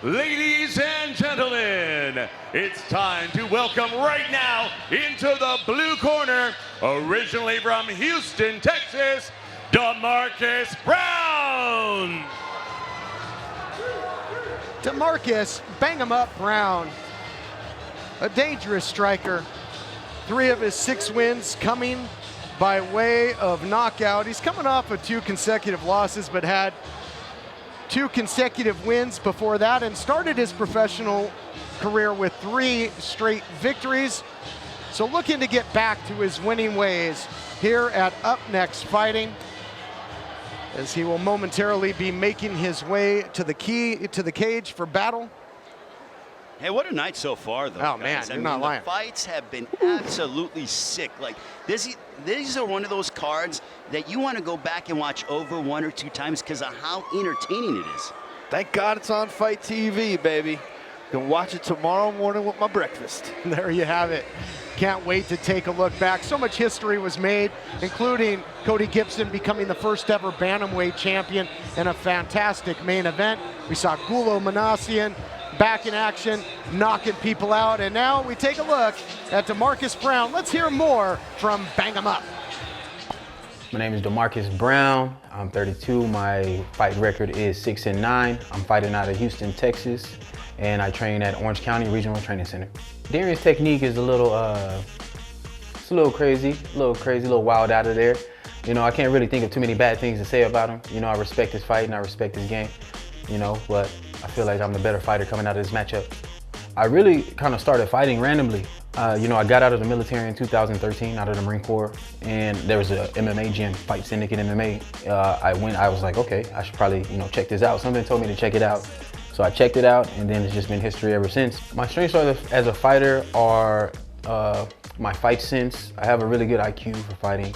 Ladies and gentlemen, it's time to welcome right now into the blue corner, originally from Houston, Texas, Demarcus Brown. Demarcus, bang 'em up Brown, a dangerous striker. 3 of his 6 wins coming by way of knockout. He's coming off of 2 consecutive losses, but had 2 consecutive wins before that and started his professional career with 3 straight victories. So looking to get back to his winning ways here at Up Next Fighting, as he will momentarily be making his way to the cage for battle. Hey, what a night so far, though. Oh, man, you're not lying. The fights have been absolutely sick. Like, these are one of those cards that you want to go back and watch over 1 or 2 times because of how entertaining it is. Thank God it's on Fight TV, baby. Can watch it tomorrow morning with my breakfast. There you have it. Can't wait to take a look back. So much history was made, including Cody Gibson becoming the first ever bantamweight champion in a fantastic main event. We saw Gulo Manassian back in action, knocking people out. And now we take a look at Demarcus Brown. Let's hear more from Bang 'em Up. My name is Demarcus Brown. I'm 32. My fight record is 6-9. I'm fighting out of Houston, Texas, and I train at Orange County Regional Training Center. Darion's technique is a little crazy, a little wild out of there. You know, I can't really think of too many bad things to say about him. You know, I respect his fight and I respect his game, you know, but I feel like I'm the better fighter coming out of this matchup. I really kind of started fighting randomly. You know, I got out of the military in 2013, out of the Marine Corps, and there was a MMA gym, Fight Syndicate MMA. I was like, okay, I should probably, you know, check this out. Something told me to check it out. So I checked it out, and then it's just been history ever since. My strengths as a fighter are my fight sense. I have a really good IQ for fighting,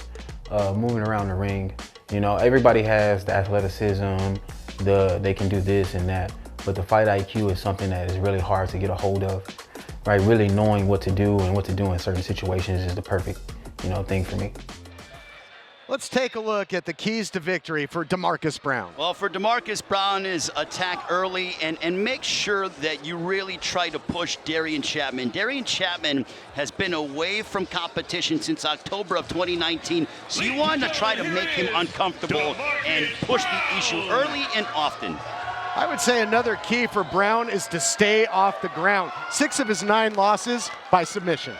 moving around the ring. You know, everybody has the athleticism, they can do this and that, but the fight IQ is something that is really hard to get a hold of. Right, really knowing what to do and what to do in certain situations is the perfect, you know, thing for me. Let's take a look at the keys to victory for Demarcus Brown. Well, for Demarcus Brown is attack early and make sure that you really try to push Derion Chapman. Derion Chapman has been away from competition since October of 2019, so you want to try to make him uncomfortable and push the issue early and often. I would say another key for Brown is to stay off the ground. 6 of his 9 losses by submission.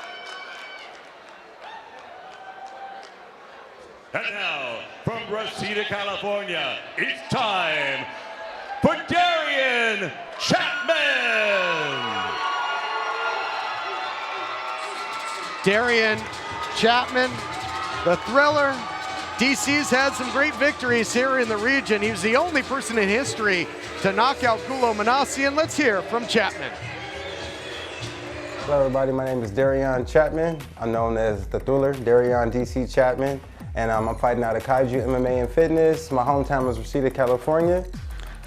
And now, from Reseda, California, it's time for Derion Chapman. Derion Chapman, the thriller. DC's had some great victories here in the region. He was the only person in history to knock out Gulo Manassian. Let's hear from Chapman. Hello everybody, my name is Derion Chapman. I'm known as the Thriller, Derion DC Chapman, and I'm fighting out of Kaiju MMA and Fitness. My hometown is Reseda, California.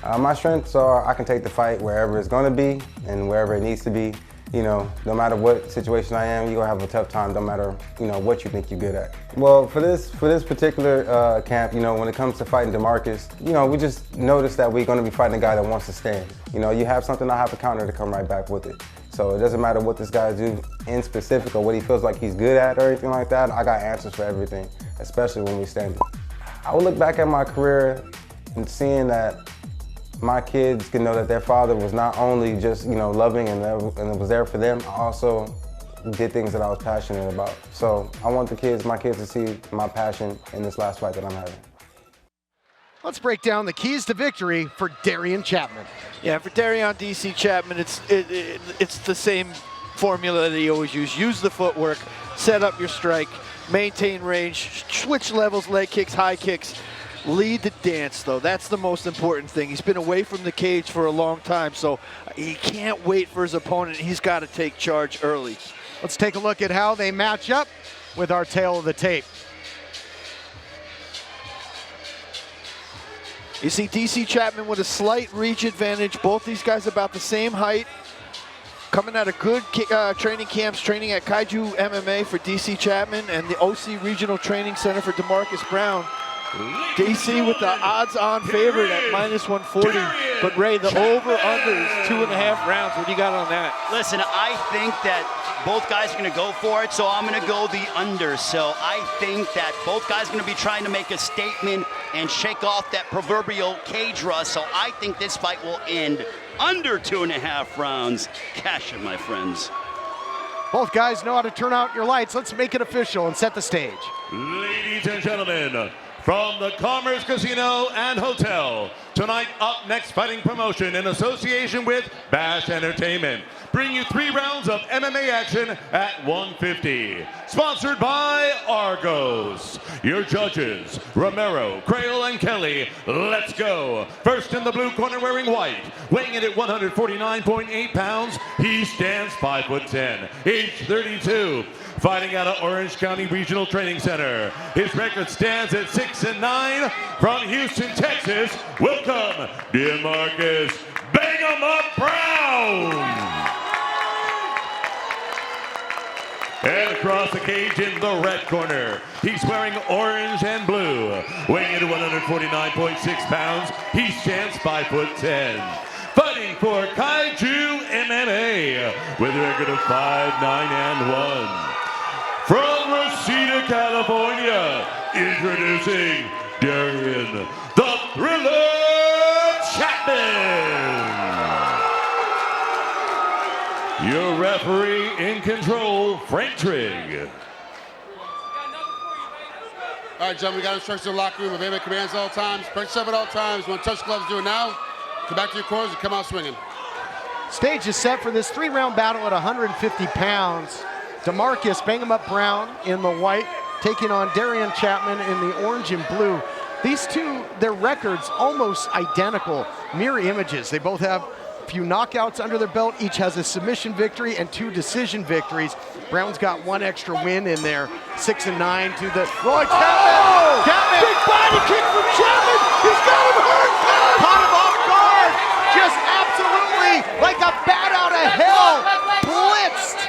My strengths are I can take the fight wherever it's gonna be and wherever it needs to be. You know, no matter what situation I am, you're gonna have a tough time, no matter, you know, what you think you're good at. Well, for this particular camp, you know, when it comes to fighting Demarcus, you know, we just noticed that we're gonna be fighting a guy that wants to stand. You know, you have something, I have a counter to come right back with it. So it doesn't matter what this guy do in specific or what he feels like he's good at or anything like that, I got answers for everything, especially when we stand. I would look back at my career and seeing that my kids can know that their father was not only just, you know, loving and was there for them, I also did things that I was passionate about. So I want my kids to see my passion in this last fight that I'm having. Let's break down the keys to victory for Derion Chapman. Yeah, for Derion DC Chapman, it's the same formula that he always uses. Use the footwork, set up your strike, maintain range, switch levels, leg kicks, high kicks. Lead the dance, though. That's the most important thing. He's been away from the cage for a long time, so he can't wait for his opponent. He's got to take charge early. Let's take a look at how they match up with our tail of the tape. You see DC Chapman with a slight reach advantage. Both these guys about the same height. Coming out of good training camps, training at Kaiju MMA for DC Chapman and the OC Regional Training Center for Demarcus Brown. DC with the odds-on favorite at -140. But Ray, the over/under is 2.5 rounds. What do you got on that? Listen, I think that both guys are going to go for it, so I'm going to go the under. So I think that both guys are going to be trying to make a statement and shake off that proverbial cage rush. So I think this fight will end under 2.5 rounds. Cash it, my friends. Both guys know how to turn out your lights. Let's make it official and set the stage. Ladies and gentlemen, from the Commerce Casino and Hotel, tonight up next fighting promotion in association with Bash Entertainment. Bring you 3 rounds of MMA action at 150. Sponsored by Argos. Your judges, Romero, Crail, and Kelly. Let's go. First in the blue corner wearing white. Weighing in at 149.8 pounds. He stands 5'10", age 32. Fighting out of Orange County Regional Training Center. His record stands at 6-9. From Houston, Texas, welcome Demarcus "Bang 'em Up" Brown. And across the cage in the red corner, he's wearing orange and blue. Weighing in at 149.6 pounds, he stands 5'10". Fighting for Kaiju MMA with a record of 5-9-1. From Reseda, California, introducing Derion "The Thriller" Chapman. Your referee in control, Frank Trigg. All right, gentlemen, we got instructions in the locker room. Obey my commands at all times. Press 7 at all times. You want to touch gloves, do it now. Come back to your corners and come out swinging. Stage is set for this 3-round battle at 150 pounds. Demarcus "Bang 'em Up" Brown in the white, taking on Derion Chapman in the orange and blue. These two, their records almost identical, mirror images. They both have a few knockouts under their belt. Each has a submission victory and 2 decision victories. Brown's got 1 extra win in there, 6-9 to the Roy Chapman. Oh! Chapman, Big body kick from Chapman. He's got him hurt. caught him off guard, just absolutely like a bat out of hell, blitzed.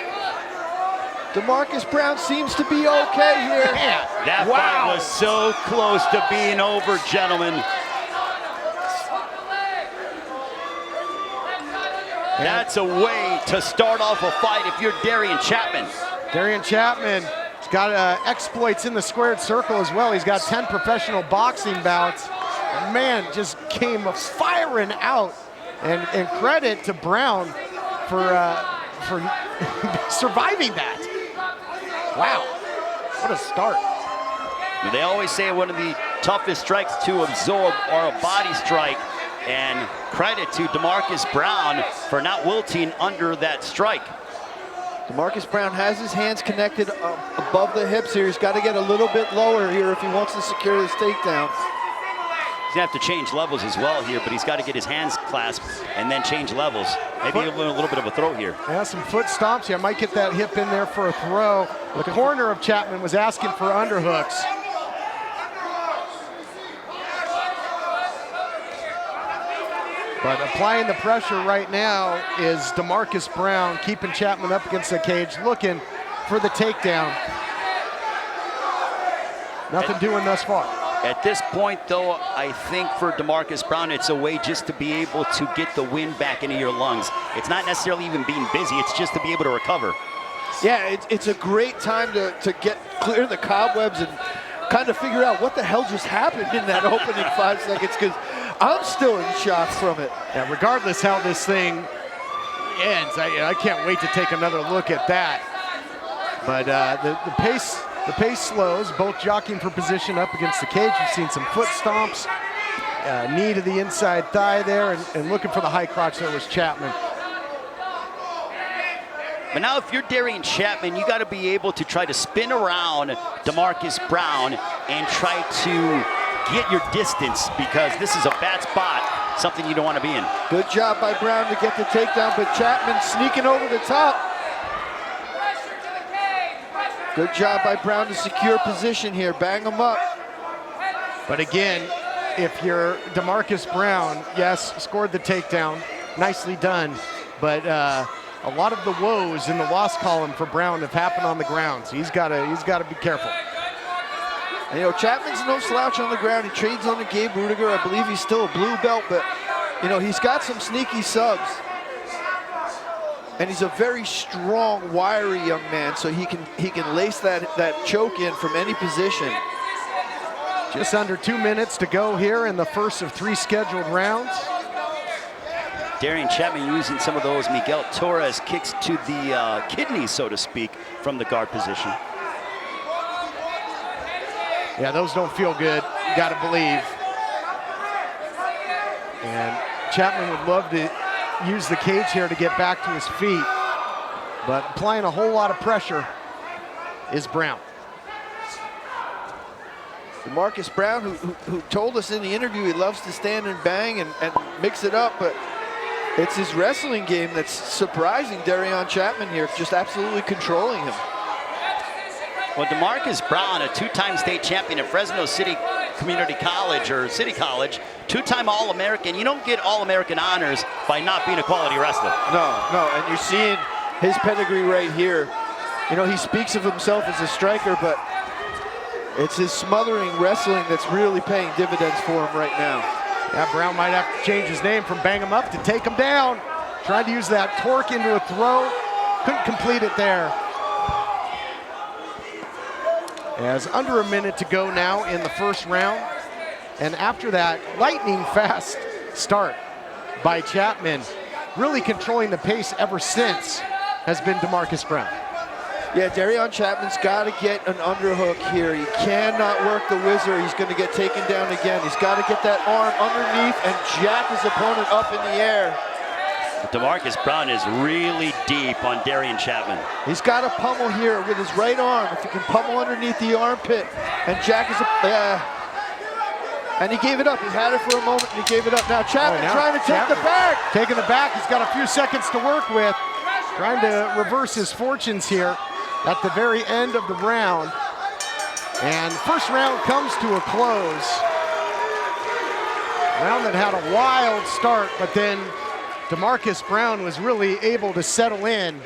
Demarcus Brown seems to be okay here. Man, That fight was so close to being over, gentlemen. That's a way to start off a fight if you're Derion Chapman. Derion Chapman has got exploits in the squared circle as well. He's got 10 professional boxing bouts. Man, just came firing out. And credit to Brown for surviving that. Wow, what a start. They always say one of the toughest strikes to absorb are a body strike. And credit to Demarcus Brown for not wilting under that strike. Demarcus Brown has his hands connected above the hips here. He's got to get a little bit lower here if he wants to secure this takedown. He's gonna have to change levels as well here, but he's got to get his hands clasped and then change levels. Maybe a little bit of a throw here. Yeah, some foot stomps. Yeah, might get that hip in there for a throw. The corner of Chapman was asking for underhooks. But applying the pressure right now is Demarcus Brown, keeping Chapman up against the cage, looking for the takedown. Nothing doing thus far. At this point, though, I think for Demarcus Brown, it's a way just to be able to get the wind back into your lungs. It's not necessarily even being busy, it's just to be able to recover. Yeah, it's a great time to clear the cobwebs and kind of figure out what the hell just happened in that opening 5 seconds, because I'm still in shock from it. Yeah, regardless how this thing ends, I can't wait to take another look at that. But the pace slows, both jockeying for position up against the cage. You've seen some foot stomps, knee to the inside thigh there, and looking for the high crotch there was Chapman. But now if you're Derion Chapman, you got to be able to try to spin around Demarcus Brown and try to get your distance, because this is a bad spot, something you don't want to be in. Good job by Brown to get the takedown, but Chapman sneaking over the top. Good job by Brown to secure position here. Bang him up. But again, if you're Demarcus Brown, yes, scored the takedown, nicely done, but a lot of the woes in the loss column for Brown have happened on the ground, so he's got to be careful. And, you know, Chapman's no slouch on the ground. He trades on the Gabe Rudiger. I believe he's still a blue belt, but, you know, he's got some sneaky subs. And he's a very strong, wiry young man, so he can lace that choke in from any position. Just under 2 minutes to go here in the first of 3 scheduled rounds. Derion Chapman using some of those Miguel Torres kicks to the kidneys, so to speak, from the guard position. Yeah, those don't feel good, you gotta believe. And Chapman would love to use the cage here to get back to his feet, but applying a whole lot of pressure is Brown. Demarcus Brown, who told us in the interview he loves to stand and bang and mix it up, but it's his wrestling game that's surprising Derion Chapman here, just absolutely controlling him. Well, Demarcus Brown, a 2-time state champion at Fresno City Community College or City College, 2-time All-American. You don't get All-American honors by not being a quality wrestler. No, and you're seeing his pedigree right here. You know, he speaks of himself as a striker, but it's his smothering wrestling that's really paying dividends for him right now. Yeah, Brown might have to change his name from bang him up to take him down. Tried to use that torque into a throw, couldn't complete it there. As under a minute to go now in the first round. And after that lightning fast start by Chapman, really controlling the pace ever since has been Demarcus Brown. Yeah, Derion Chapman's got to get an underhook here. He cannot work the whizzer. He's going to get taken down again. He's got to get that arm underneath and jack his opponent up in the air. Demarcus Brown is really deep on Derion Chapman. He's got to pummel here with his right arm. If he can pummel underneath the armpit and jack his and he gave it up. He had it for a moment and he gave it up. Now Chapman trying to take the back. Taking the back, he's got a few seconds to work with. Trying to reverse his fortunes here at the very end of the round. And first round comes to a close. Round that had a wild start, but then Demarcus Brown was really able to settle in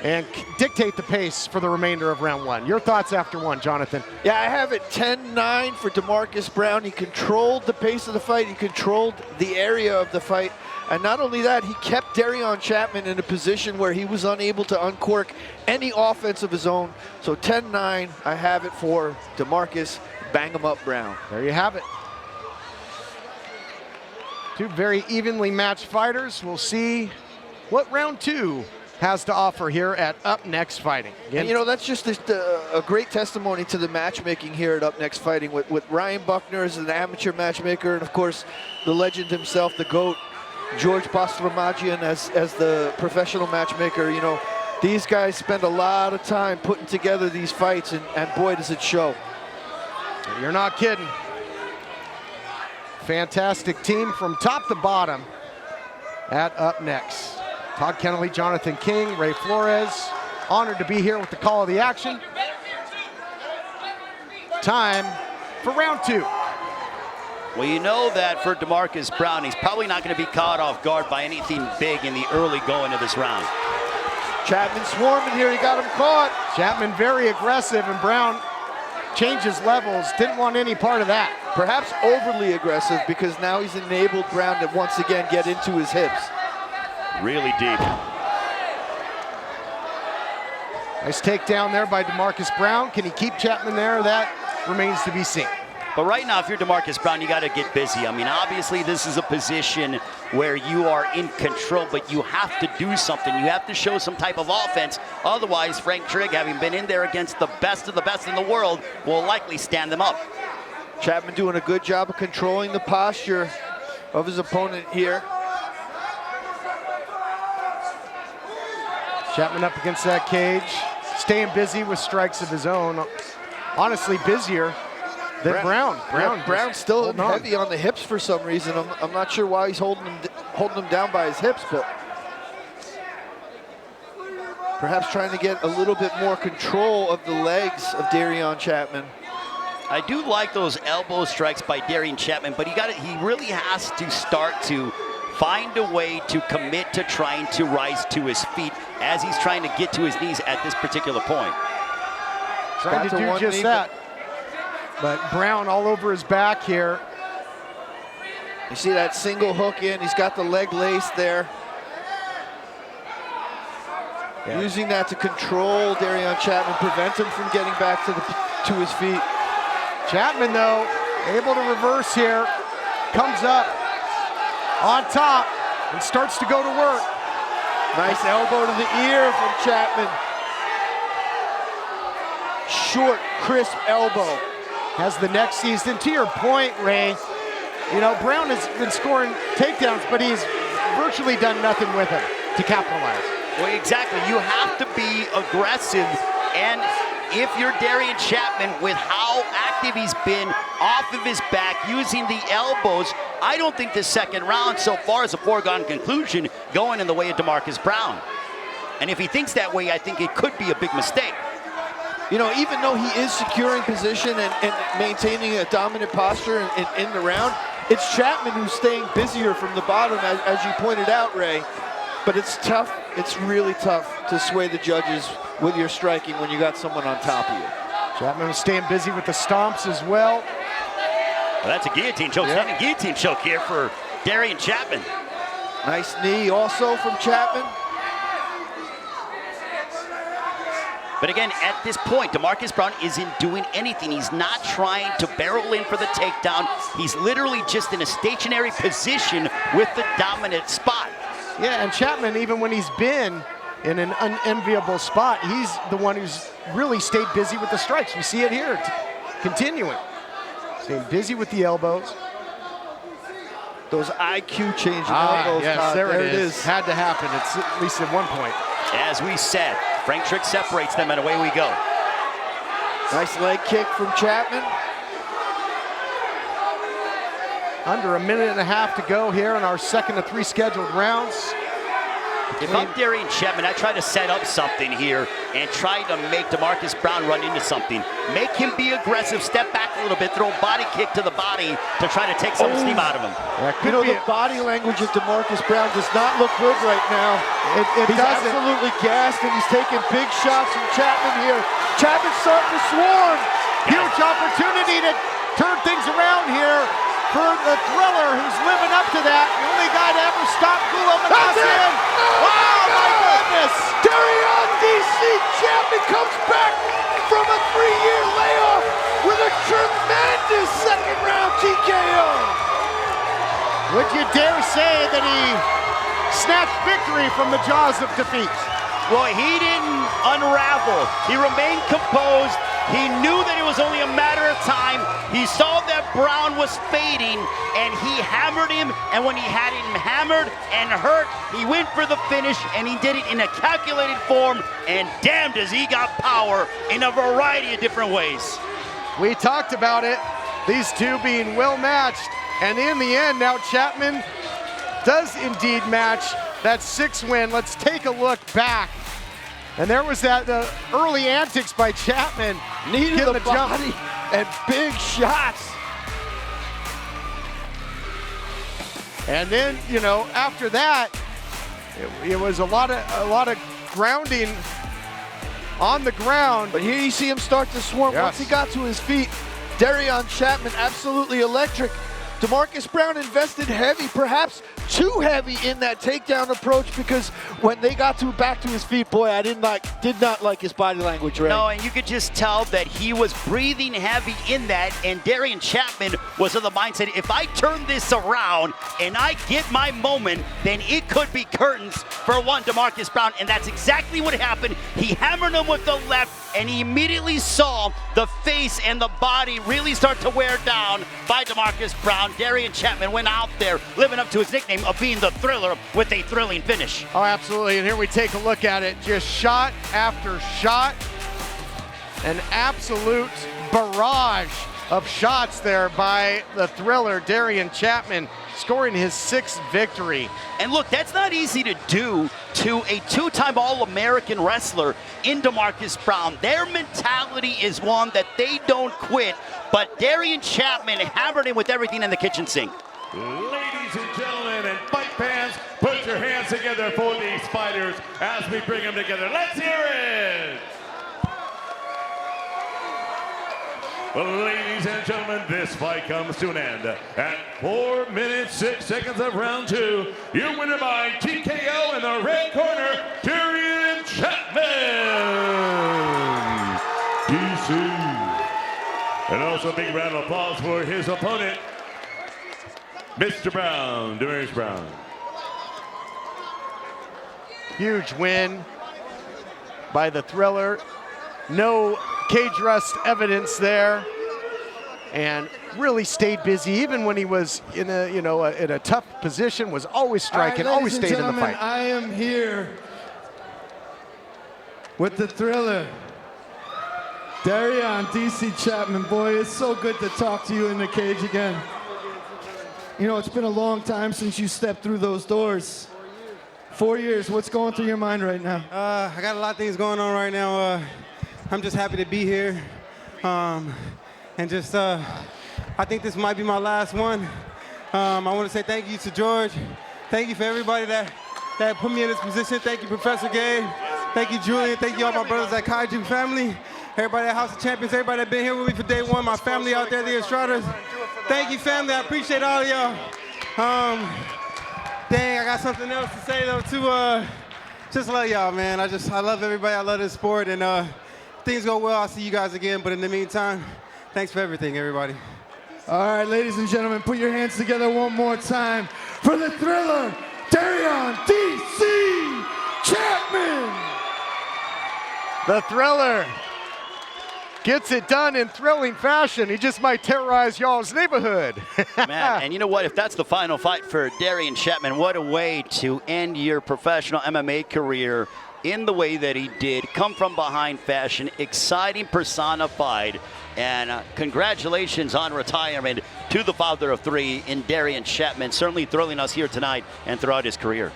and dictate the pace for the remainder of round 1. Your thoughts after 1, Jonathan? Yeah, I have it 10-9 for Demarcus Brown. He controlled the pace of the fight. He controlled the area of the fight. And not only that, he kept Derion Chapman in a position where he was unable to uncork any offense of his own. So 10-9, I have it for Demarcus Bang-em-up Brown. There you have it. Two very evenly matched fighters. We'll see what round 2 has to offer here at Up Next Fighting. Again, and you know, that's just a great testimony to the matchmaking here at Up Next Fighting with Ryan Buckner as an amateur matchmaker, and of course the legend himself, the GOAT, George Pastramagian as the professional matchmaker. You know, these guys spend a lot of time putting together these fights, and boy, does it show. You're not kidding. Fantastic team from top to bottom at Up Next. Todd Kennelly, Jonathan King, Ray Flores. Honored to be here with the call of the action. Time for round 2. Well, you know that for Demarcus Brown, he's probably not going to be caught off guard by anything big in the early going of this round. Chapman swarming here, he got him caught. Chapman very aggressive, and Brown changes levels, didn't want any part of that. Perhaps overly aggressive, because now he's enabled Brown to once again get into his hips. Really deep. Nice takedown there by Demarcus Brown. Can he keep Chapman there? That remains to be seen. But right now, if you're Demarcus Brown, you got to get busy. I mean, obviously, this is a position where you are in control, but you have to do something. You have to show some type of offense. Otherwise, Frank Trigg, having been in there against the best of the best in the world, will likely stand them up. Chapman doing a good job of controlling the posture of his opponent here. Chapman up against that cage, staying busy with strikes of his own. Honestly, busier than Brown. Brown's still heavy on the hips for some reason. I'm not sure why he's holding him down by his hips, but perhaps trying to get a little bit more control of the legs of Derion Chapman. I do like those elbow strikes by Derion Chapman, but he really has to start to find a way to commit to trying to rise to his feet as he's trying to get to his knees at this particular point. Trying to do just that. But Brown all over his back here. You see that single hook in, he's got the leg lace there. Yeah. Using that to control Derion Chapman, prevent him from getting back to his feet. Chapman, though, able to reverse here, comes up on top and starts to go to work. Nice elbow to the ear from Chapman. Short, crisp elbow. Has the neck seized. And to your point, Ray, you know, Brown has been scoring takedowns, but he's virtually done nothing with him to capitalize. Well, exactly. You have to be aggressive, and if you're Derion Chapman, with how active he's been off of his back, using the elbows, I don't think this second round so far is a foregone conclusion going in the way of Demarcus Brown. And if he thinks that way, I think it could be a big mistake. You know, even though he is securing position and maintaining a dominant posture in the round, it's Chapman who's staying busier from the bottom, as you pointed out, Ray. But it's tough, it's really tough to sway the judges with your striking when you got someone on top of you. Chapman was staying busy with the stomps as well. Well, that's a guillotine choke, standing guillotine choke here for Derion Chapman. Nice knee also from Chapman. But again, at this point, Demarcus Brown isn't doing anything. He's not trying to barrel in for the takedown. He's literally just in a stationary position with the dominant spot. Yeah, and Chapman, even when he's been in an unenviable spot, he's the one who's really stayed busy with the strikes. We see it here, continuing. Staying busy with the elbows. Those IQ changing elbows. Yes, there it is. Had to happen, it's at least at one point. As we said, Frank Trick separates them, and away we go. Nice leg kick from Chapman. Under a minute and a half to go here in our second of 3 scheduled rounds. If I'm Derion Chapman, I try to set up something here and try to make Demarcus Brown run into something. Make him be aggressive, step back a little bit, throw a body kick to the body to try to take some steam out of him. You know, the body language of Demarcus Brown does not look good right now. He's absolutely gassed, and he's taking big shots from Chapman here. Chapman's starting to swarm. Huge opportunity to turn things around here for the Thriller, who's living up to that. The only guy to ever stop Gulo Manasian. Wow, my goodness! Derion DC Chapman comes back from a 3-year layoff with a tremendous second round TKO. Would you dare say that he snatched victory from the jaws of defeat? Well, he didn't unravel. He remained composed. He knew that it was only a matter of time. He saw that Brown was fading, and he hammered him. And when he had him hammered and hurt, he went for the finish, and he did it in a calculated form. And damn, does he got power in a variety of different ways. We talked about it, these two being well matched. And in the end, now Chapman does indeed match that 6th win. Let's take a look back. And there was that early antics by Chapman. Knee to the body and big shots. And then, you know, after that, it was a lot of grounding on the ground. But here you see him start to swarm. Yes. Once he got to his feet, Derion Chapman absolutely electric. Demarcus Brown invested heavy, perhaps too heavy in that takedown approach, because when they got back to his feet, boy, I did not like his body language, Ray. No, and you could just tell that he was breathing heavy in that, and Derion Chapman was of the mindset, if I turn this around and I get my moment, then it could be curtains for one Demarcus Brown, and that's exactly what happened. He hammered him with the left, and he immediately saw the face and the body really start to wear down by Demarcus Brown. Derion Chapman went out there living up to his nickname of being the Thriller with a thrilling finish. Oh, absolutely, and here we take a look at it. Just shot after shot. An absolute barrage of shots there by the Thriller, Derion Chapman, scoring his 6th victory. And look, that's not easy to do to a 2-time All-American wrestler in Demarcus Brown. Their mentality is one that they don't quit, but Derion Chapman hammered him with everything in the kitchen sink. Ladies and gentlemen and fight fans, put your hands together for these fighters as we bring them together. Let's hear it! Ladies and gentlemen, this fight comes to an end at 4 minutes, 6 seconds of round 2. Your winner by TKO in the red corner, Derion Chapman, DC. And also a big round of applause for his opponent, Mr. Brown, Demarcus Brown. Huge win by the Thriller. No cage rust evidence there, and really stayed busy even when he was in a in a tough position. Was always striking, always stayed in the fight. I am here with the Thriller, Derion DC Chapman. Boy, it's so good to talk to you in the cage again. You know, it's been a long time since you stepped through those doors. 4 years. What's going through your mind right now? I got a lot of things going on right now. I'm just happy to be here. And just, I think this might be my last one. I want to say thank you to George. Thank you for everybody that put me in this position. Thank you, Professor Gabe. Thank you, Julian. Thank you, all my brothers at Kaiju family. Everybody at House of Champions. Everybody that been here with me for day one. My family out there, the Estradas. Thank you, family. I appreciate all of y'all. Dang, I got something else to say though too. Just love y'all, man. I love everybody. I love this sport, and things go well, I'll see you guys again. But in the meantime, thanks for everything, everybody. All right, ladies and gentlemen, put your hands together one more time for the Thriller, Derion DC Chapman. The Thriller gets it done in thrilling fashion. He just might terrorize y'all's neighborhood. Man, and you know what? If that's the final fight for Derion Chapman, what a way to end your professional MMA career in the way that he did. Come from behind fashion, exciting personified, and congratulations on retirement to the father of three in Derion Chapman, certainly thrilling us here tonight and throughout his career.